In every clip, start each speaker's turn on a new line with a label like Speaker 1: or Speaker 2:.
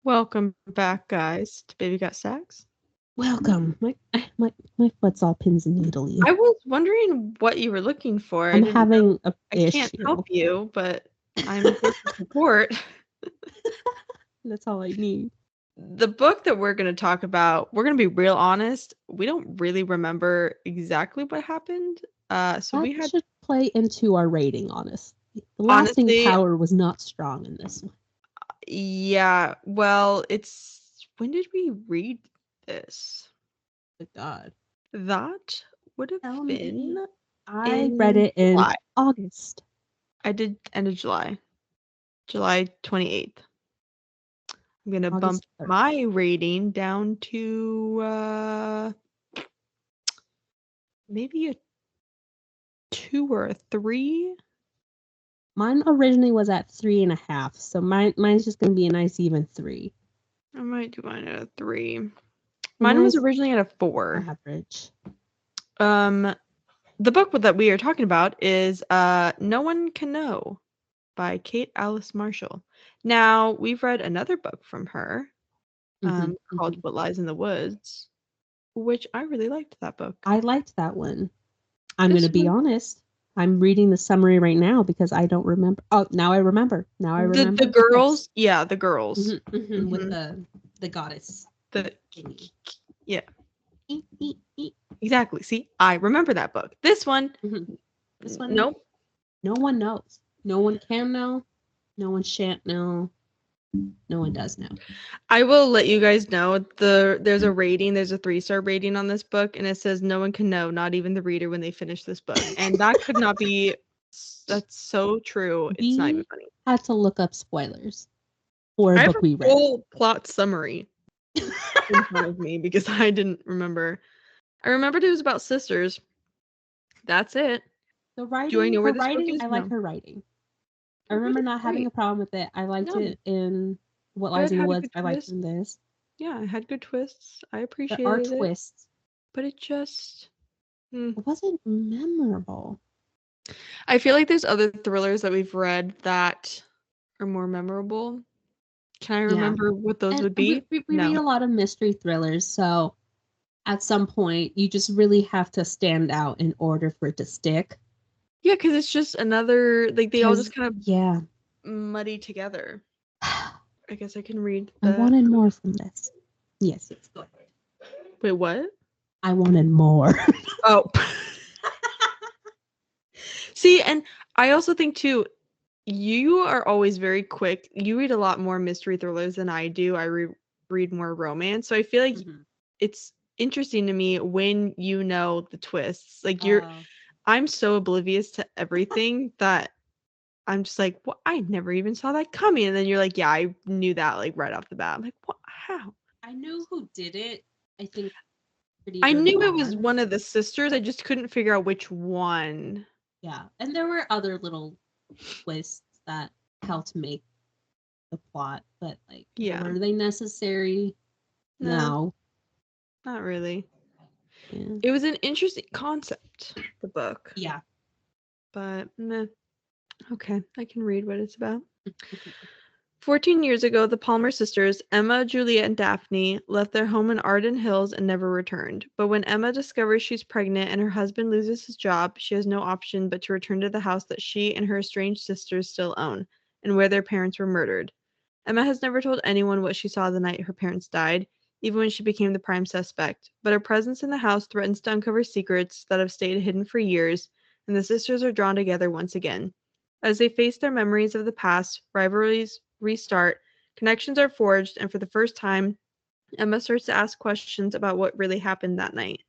Speaker 1: Welcome back, guys, to Baby Got Stacks.
Speaker 2: Welcome. My foot's all pins and needly.
Speaker 1: I was wondering what you were looking for.
Speaker 2: I'm having a
Speaker 1: I can't
Speaker 2: issue.
Speaker 1: help you, but I'm here to support.
Speaker 2: That's all I need.
Speaker 1: The book that we're going to talk about, we're going to be real honest. We don't really remember exactly what happened.
Speaker 2: That should play into our rating, honestly. The lasting
Speaker 1: honestly,
Speaker 2: power was not strong in this one.
Speaker 1: yeah. Well, when did we read this?
Speaker 2: Good God.
Speaker 1: That would have
Speaker 2: Tell
Speaker 1: been
Speaker 2: me. I read it in
Speaker 1: July.
Speaker 2: August.
Speaker 1: I did end of July 28th. I'm gonna bump
Speaker 2: August 3rd.
Speaker 1: my rating down to maybe a 2 or a 3.
Speaker 2: Mine originally was at 3.5, so mine's just gonna be a nice even 3.
Speaker 1: I might do mine at a 3. Mine was originally at a 4.
Speaker 2: Average.
Speaker 1: The book that we are talking about is No One Can Know by Kate Alice Marshall. Now, we've read another book from her called What Lies in the Woods, which I really liked that book.
Speaker 2: I liked that one. I'm going to be honest. I'm reading the summary right now because I don't remember. Oh, now I remember.
Speaker 1: The girls. Yes. Yeah, the girls.
Speaker 2: With the goddess.
Speaker 1: Yeah. Exactly. See, I remember that book. This one.
Speaker 2: This one.
Speaker 1: Nope.
Speaker 2: No one knows. No one can know. No one shan't know. No one does know.
Speaker 1: I will let you guys know there's a rating. There's a 3-star rating on this book, and it says no one can know, not even the reader, when they finish this book. And that could not be. That's so true. It's not even funny.
Speaker 2: Had to look up spoilers for a book we read.
Speaker 1: Full plot summary in front of me because I didn't remember. I remembered it was about sisters. That's it.
Speaker 2: The writing.
Speaker 1: Do I know where this
Speaker 2: writing,
Speaker 1: book is?
Speaker 2: I like her writing. I remember not having a problem with it. I liked it in What Lies in the Woods. I liked it in this.
Speaker 1: Yeah, it had good twists. I appreciated
Speaker 2: it. There are twists.
Speaker 1: But it just...
Speaker 2: It wasn't memorable.
Speaker 1: I feel like there's other thrillers that we've read that are more memorable. Can I remember what those would be?
Speaker 2: We read a lot of mystery thrillers, so at some point you just really have to stand out in order for it to stick.
Speaker 1: Yeah, because it's just another, like, they all just kind of muddy together. I guess I can read
Speaker 2: I wanted more from this. Yes, go ahead.
Speaker 1: Wait, what?
Speaker 2: I wanted more.
Speaker 1: Oh. See, and I also think, too, you are always very quick. You read a lot more mystery thrillers than I do. I read more romance. So I feel like it's interesting to me when you know the twists. Like, I'm so oblivious to everything that I'm just like, well, I never even saw that coming. And then you're like, yeah, I knew that, like, right off the bat. I'm like, what? How?
Speaker 2: I knew who did it. I think
Speaker 1: I knew it was one of the sisters. I just couldn't figure out which one.
Speaker 2: Yeah, and there were other little twists that helped make the plot, but like, were they necessary? No.
Speaker 1: Not really. Yeah. It was an interesting concept, the book.
Speaker 2: Yeah.
Speaker 1: But meh. Okay, I can read what it's about. 14 years ago, the Palmer sisters, Emma, Juliet, and Daphne, left their home in Arden Hills and never returned. But when Emma discovers she's pregnant and her husband loses his job, she has no option but to return to the house that she and her estranged sisters still own, and where their parents were murdered. Emma has never told anyone what she saw the night her parents died, even when she became the prime suspect, but her presence in the house threatens to uncover secrets that have stayed hidden for years, and the sisters are drawn together once again. As they face their memories of the past, rivalries restart, connections are forged, and for the first time, Emma starts to ask questions about what really happened that night.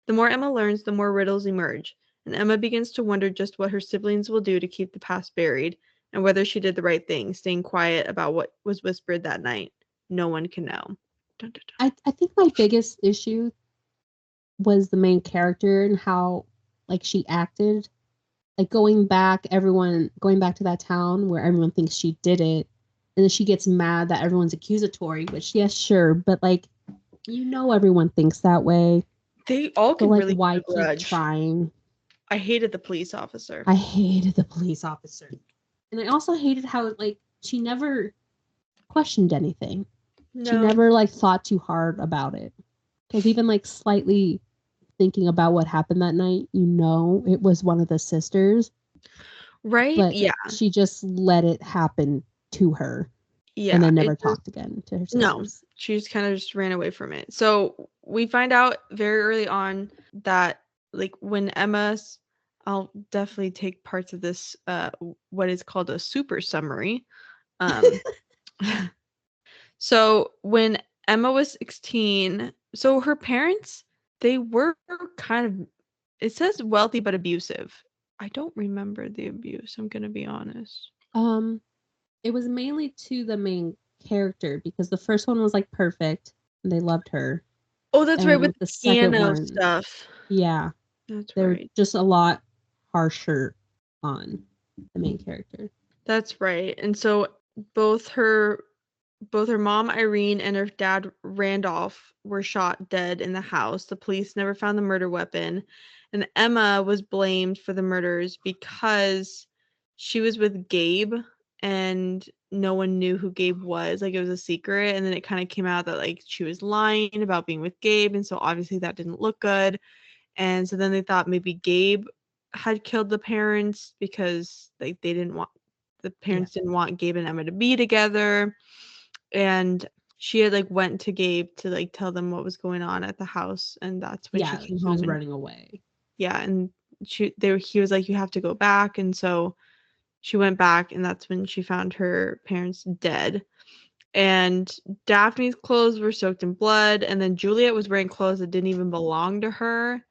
Speaker 1: The more Emma learns, the more riddles emerge, and Emma begins to wonder just what her siblings will do to keep the past buried, and whether she did the right thing, staying quiet about what was whispered that night. No one can know. Dun, dun, dun.
Speaker 2: I think my biggest issue was the main character and how, like, she acted. Like, going back to that town where everyone thinks she did it, and then she gets mad that everyone's accusatory, which, yes, sure, but, like, everyone thinks that way.
Speaker 1: They all can really
Speaker 2: why keep trying?
Speaker 1: I hated the police officer.
Speaker 2: And I also hated how, like, she never questioned anything. She
Speaker 1: No.
Speaker 2: never like thought too hard about it. Because even like slightly thinking about what happened that night, it was one of the sisters,
Speaker 1: Right?
Speaker 2: but
Speaker 1: Yeah.
Speaker 2: she just let it happen to her and
Speaker 1: Yeah.
Speaker 2: then
Speaker 1: It
Speaker 2: never
Speaker 1: just
Speaker 2: talked again to her
Speaker 1: no.
Speaker 2: sisters.
Speaker 1: She just kind of just ran away from it. So we find out very early on that like when Emma's I'll definitely take parts of this what is called a super summary. Um so when Emma was 16, so her parents they were kind of it says wealthy but abusive. I don't remember the abuse, I'm going to be honest.
Speaker 2: Um, it was mainly to the main character because the first one was like perfect and they loved her.
Speaker 1: Oh, that's
Speaker 2: And
Speaker 1: right,
Speaker 2: then
Speaker 1: with
Speaker 2: with
Speaker 1: the
Speaker 2: the second
Speaker 1: piano
Speaker 2: one,
Speaker 1: stuff.
Speaker 2: yeah,
Speaker 1: That's
Speaker 2: they're
Speaker 1: right.
Speaker 2: just a lot harsher on the main character.
Speaker 1: That's right. And so both her both her mom Irene and her dad Randolph were shot dead in the house. The police never found the murder weapon, and Emma was blamed for the murders because she was with Gabe and no one knew who Gabe was. Like it was a secret, and then it kind of came out that like she was lying about being with Gabe, and so obviously that didn't look good. And so then they thought maybe Gabe had killed the parents because like they didn't want the
Speaker 2: Yeah.
Speaker 1: parents didn't want Gabe and Emma to be together. And she had like went to Gabe to like tell them what was going on at the house, and that's when she
Speaker 2: Yeah,
Speaker 1: came
Speaker 2: she
Speaker 1: home
Speaker 2: was
Speaker 1: and
Speaker 2: running away.
Speaker 1: yeah, and he was like you have to go back, and so she went back, and that's when she found her parents dead. And Daphne's clothes were soaked in blood, and then Juliet was wearing clothes that didn't even belong to her.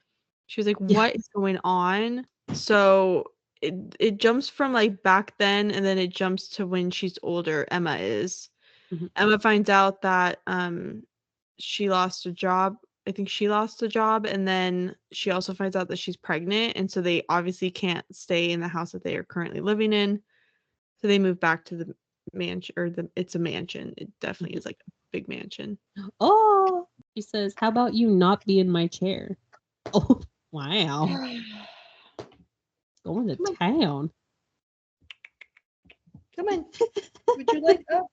Speaker 1: She was like,
Speaker 2: Yeah.
Speaker 1: "What is going on?" So it jumps from like back then, and then it jumps to when she's older. Emma is.
Speaker 2: Mhm.
Speaker 1: Emma finds out that she lost a job. I think she lost a job, and then she also finds out that she's pregnant, and so they obviously can't stay in the house that they are currently living in. So they move back to the mansion, or the it's a mansion. It definitely
Speaker 2: Mhm.
Speaker 1: is like a big mansion.
Speaker 2: Oh, she says, "How about you not be in my chair?" Oh, wow,
Speaker 1: Come
Speaker 2: going to
Speaker 1: on,
Speaker 2: town.
Speaker 1: come on. Would you like up?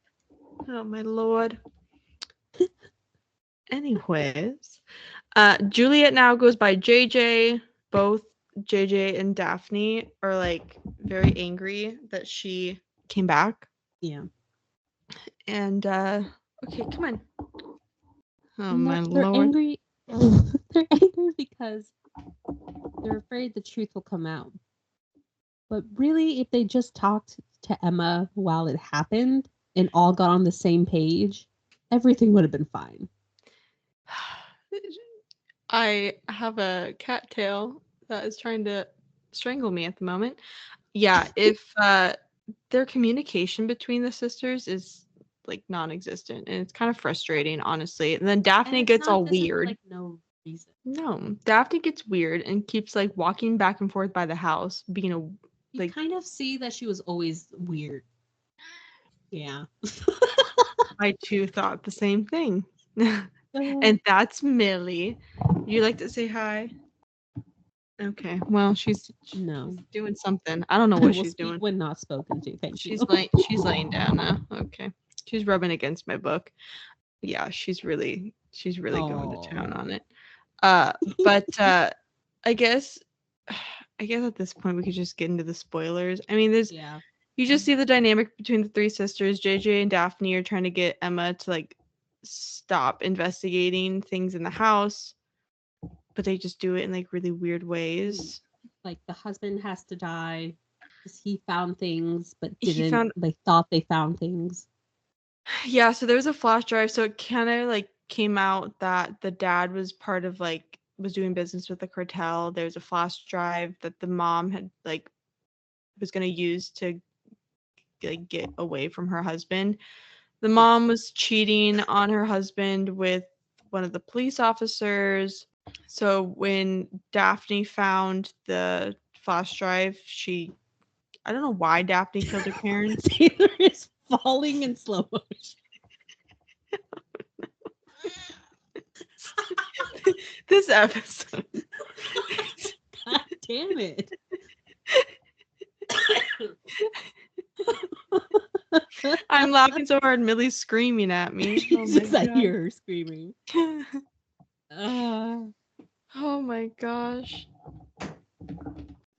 Speaker 1: Oh my lord. Anyways, Juliet now goes by JJ. Both JJ and Daphne are like very angry that she came back.
Speaker 2: Yeah,
Speaker 1: And okay, come on. Oh
Speaker 2: and
Speaker 1: my
Speaker 2: they're
Speaker 1: lord.
Speaker 2: angry. They're angry because they're afraid the truth will come out. But really, if they just talked to Emma while it happened and all got on the same page, everything would have been fine.
Speaker 1: I have a cattail that is trying to strangle me at the moment. Yeah, if their communication between the sisters is like non-existent, and it's kind of frustrating, honestly. And then
Speaker 2: And
Speaker 1: Daphne
Speaker 2: it's
Speaker 1: gets
Speaker 2: not
Speaker 1: all
Speaker 2: just for
Speaker 1: weird.
Speaker 2: like no reason.
Speaker 1: No, Daphne gets weird and keeps like walking back and forth by the house, being a
Speaker 2: You
Speaker 1: like
Speaker 2: kind of see that she was always weird. Yeah.
Speaker 1: I too thought the same thing.
Speaker 2: Uh,
Speaker 1: And that's Millie. You like to say hi? Okay. Well, she's
Speaker 2: no.
Speaker 1: doing something. I don't know
Speaker 2: I
Speaker 1: what
Speaker 2: will
Speaker 1: she's
Speaker 2: speak
Speaker 1: doing.
Speaker 2: when not spoken to. Thank you.
Speaker 1: She's laying down now. Okay. She's rubbing against my book. Yeah, she's really going to town
Speaker 2: Oh.
Speaker 1: on it. But I guess I guess at this point we could just get into the spoilers. I mean, there's
Speaker 2: Yeah.
Speaker 1: you just see the dynamic between the three sisters. JJ and Daphne are trying to get Emma to like stop investigating things in the house, but they just do it in like really weird ways.
Speaker 2: Like the husband has to die because he found things but
Speaker 1: He
Speaker 2: didn't.
Speaker 1: found
Speaker 2: They thought they found things.
Speaker 1: Yeah, so there was a flash drive, so it kind of like came out that the dad was part of like was doing business with the cartel. There's a flash drive that the mom had like was going to use to like get away from her husband. The
Speaker 2: Yeah.
Speaker 1: mom was cheating on her husband with one of the police officers. So when Daphne found the flash drive, I don't know why Daphne killed her parents.
Speaker 2: Taylor is falling in slow motion.
Speaker 1: This episode.
Speaker 2: God damn it.
Speaker 1: I'm laughing so hard. Millie's screaming at me. Oh my
Speaker 2: Just I
Speaker 1: god.
Speaker 2: hear her screaming.
Speaker 1: Oh my gosh.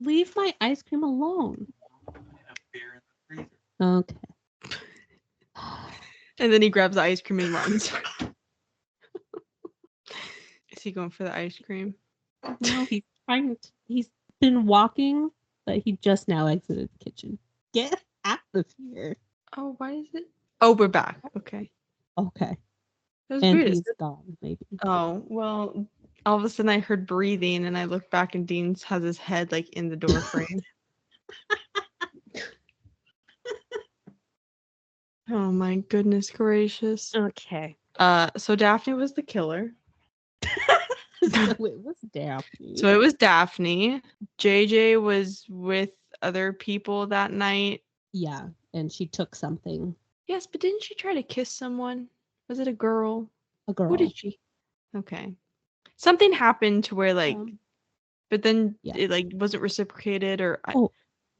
Speaker 2: Leave my ice cream alone. Okay.
Speaker 1: And then he grabs the ice cream and runs. Is he going for the ice cream?
Speaker 2: No, he's been walking, but he just now exited the kitchen. Get out of here.
Speaker 1: Oh, why is it? Oh, we're back. Okay.
Speaker 2: Okay.
Speaker 1: That was
Speaker 2: And
Speaker 1: weird.
Speaker 2: he's gone, maybe.
Speaker 1: Oh, well, all of a sudden I heard breathing and I looked back and Dean has his head like in the door frame. Oh my goodness gracious.
Speaker 2: Okay.
Speaker 1: So Daphne was the killer.
Speaker 2: So it was Daphne.
Speaker 1: So it was Daphne. JJ was with other people that night.
Speaker 2: Yeah, and she took something.
Speaker 1: Yes, but didn't she try to kiss someone? Was it a girl?
Speaker 2: A girl.
Speaker 1: Who did she? Okay. Something happened to where like but then it like wasn't reciprocated or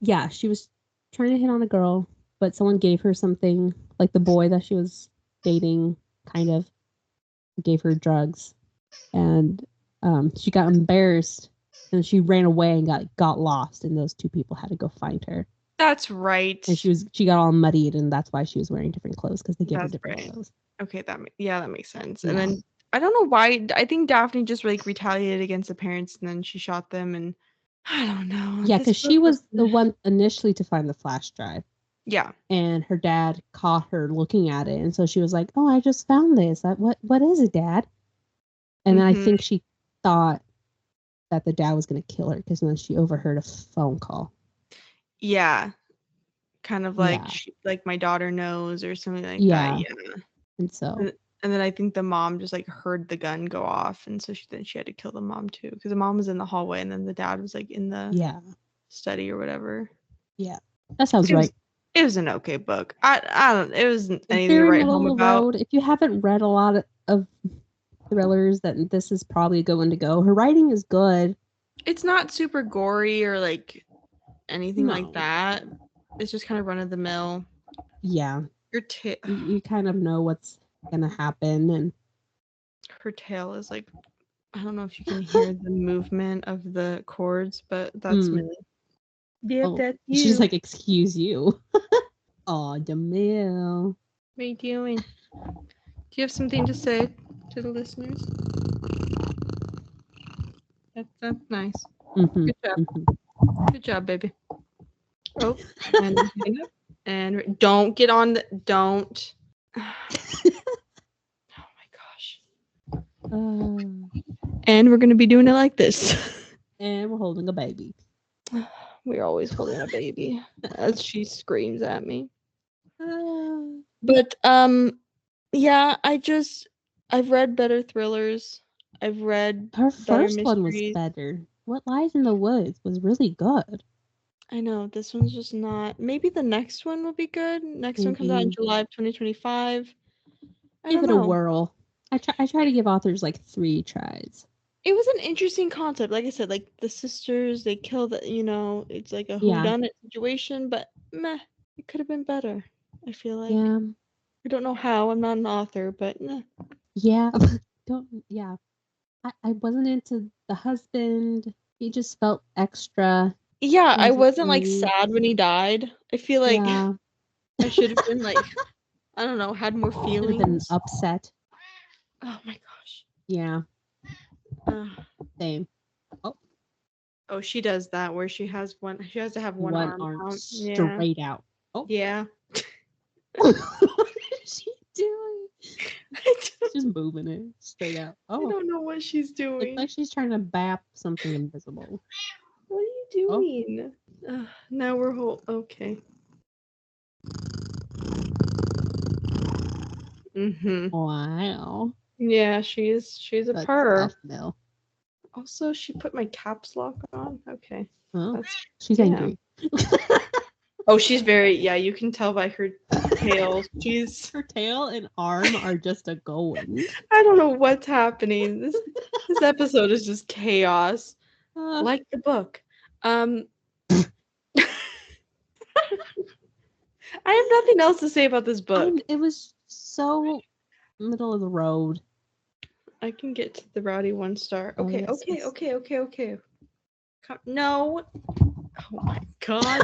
Speaker 2: yeah, she was trying to hit on a girl, but someone gave her something, like the boy that she was dating kind of gave her drugs, and she got embarrassed and she ran away and got lost, and those two people had to go find her.
Speaker 1: That's right.
Speaker 2: And she got all muddied, and that's why she was wearing different clothes, because they gave her different clothes.
Speaker 1: Okay, that makes sense. Yeah. And then I don't know why. I think Daphne just like retaliated against the parents, and then she shot them. And I don't know.
Speaker 2: Yeah, because she was the one initially to find the flash drive.
Speaker 1: Yeah.
Speaker 2: And her dad caught her looking at it, and so she was like, "Oh, I just found this. What is it, Dad?" And then I think she thought that the dad was going to kill her, because then she overheard a phone call.
Speaker 1: Yeah. Kind of like like my daughter knows or something like that. Yeah.
Speaker 2: And so.
Speaker 1: And then I think the mom just like heard the gun go off, and so she had to kill the mom too, because the mom was in the hallway and then the dad was like in the study or whatever.
Speaker 2: Yeah, that sounds right.
Speaker 1: It was an okay book. I don't. It wasn't anything to
Speaker 2: very
Speaker 1: write
Speaker 2: middle
Speaker 1: home
Speaker 2: of the
Speaker 1: about.
Speaker 2: road. If you haven't read a lot of thrillers, then this is probably a good one to go. Her writing is good.
Speaker 1: It's not super gory or like anything like that. It's just kind of run of the mill.
Speaker 2: Yeah. You kind of know what's gonna happen, and
Speaker 1: her tail is like, I don't know if you can hear the movement of the chords, but that's Millie.
Speaker 2: Yep, that's you. She's like, excuse you. Oh, Jamil.
Speaker 1: What are you doing? Do you have something to say to the listeners? That's nice.
Speaker 2: Mm-hmm.
Speaker 1: Good job. Mm-hmm. Good job, baby. Oh, and don't get on the don't. Oh my gosh. And we're gonna be doing it like this.
Speaker 2: And we're holding a baby.
Speaker 1: We're always holding a baby as she screams at me. But yeah, I've read better thrillers. I've read
Speaker 2: her first one was better. What Lies in the Woods was really good.
Speaker 1: I know, this one's just not. Maybe the next one will be good. Next one comes out in July of 2025.
Speaker 2: Give it a whirl. I try to give authors like 3 tries.
Speaker 1: It was an interesting concept. Like I said, like the sisters, they kill the, it's like a whodunit situation, but meh, it could have been better. I feel like.
Speaker 2: Yeah.
Speaker 1: I don't know how. I'm not an author, but
Speaker 2: yeah. I wasn't into the husband. He just felt extra.
Speaker 1: Yeah, I wasn't like sad when he died. I feel like I should have been like, I don't know, had more feelings.
Speaker 2: Should have been upset.
Speaker 1: Oh my gosh.
Speaker 2: Yeah. Same.
Speaker 1: Oh, she does that where she has to have one arm out.
Speaker 2: Straight out. Oh.
Speaker 1: Yeah.
Speaker 2: What is she doing? She's just moving it straight out. Oh.
Speaker 1: I don't know what she's doing.
Speaker 2: It's like she's trying to bap something invisible.
Speaker 1: What are you doing? Now we're okay.
Speaker 2: Wow.
Speaker 1: Yeah, she's a purr.
Speaker 2: Tough,
Speaker 1: also, she put my caps lock on. Okay.
Speaker 2: Oh, she's angry.
Speaker 1: Oh, she's very, you can tell by her tail.
Speaker 2: Her tail and arm are just a going.
Speaker 1: I don't know what's happening. This episode is just chaos. Like the book. I have nothing else to say about this book.
Speaker 2: It was so middle of the road.
Speaker 1: I can get to the rowdy 1-star.
Speaker 2: Oh,
Speaker 1: Okay,
Speaker 2: yes, yes.
Speaker 1: okay. No. Oh my god.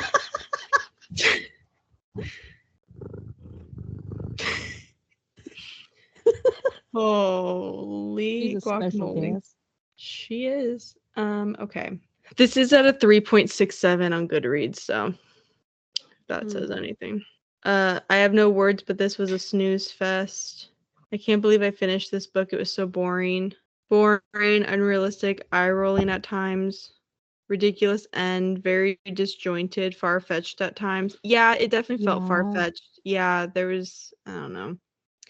Speaker 1: Holy
Speaker 2: She's a special
Speaker 1: guacamole.
Speaker 2: guest.
Speaker 1: She is. Okay. This is at a 3.67 on Goodreads, so if that says anything. I have no words, but this was a snooze fest. I can't believe I finished this book. It was so boring. Boring, unrealistic, eye-rolling at times, ridiculous end, very disjointed, far-fetched at times. Yeah, it definitely felt
Speaker 2: Yeah.
Speaker 1: far-fetched. Yeah, there was, I don't know.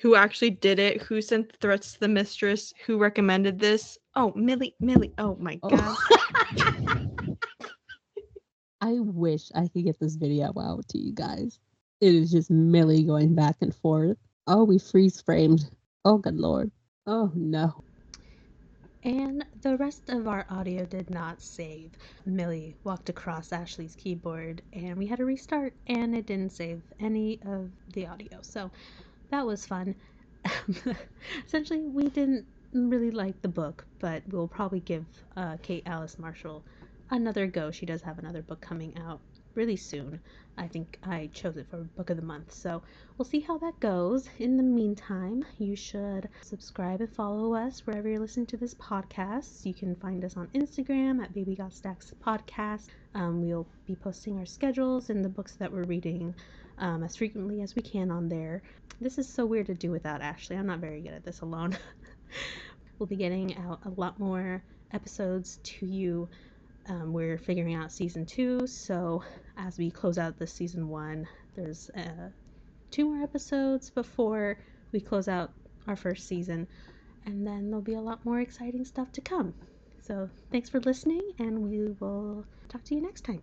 Speaker 1: Who actually did it? Who sent the threats to the mistress? Who recommended this? Oh, Millie. Oh my god.
Speaker 2: I wish I could get this video out to you guys. It is just Millie going back and forth. Oh, we freeze framed. Oh, good lord. Oh, no.
Speaker 3: And the rest of our audio did not save. Millie walked across Ashley's keyboard and we had to restart, and it didn't save any of the audio. So that was fun. Essentially, we didn't really like the book, but we'll probably give Kate Alice Marshall another go. She does have another book coming out really soon. I think I chose it for Book of the Month. So we'll see how that goes. In the meantime, you should subscribe and follow us wherever you're listening to this podcast. You can find us on Instagram at Baby Got Stacks Podcast. We'll be posting our schedules and the books that we're reading as frequently as we can on there. This is so weird to do without Ashley. I'm not very good at this alone. We'll be getting out a lot more episodes to you. We're figuring out season 2, so as we close out this season 1, there's 2 more episodes before we close out our first season, and then there'll be a lot more exciting stuff to come. So thanks for listening, and we will talk to you next time.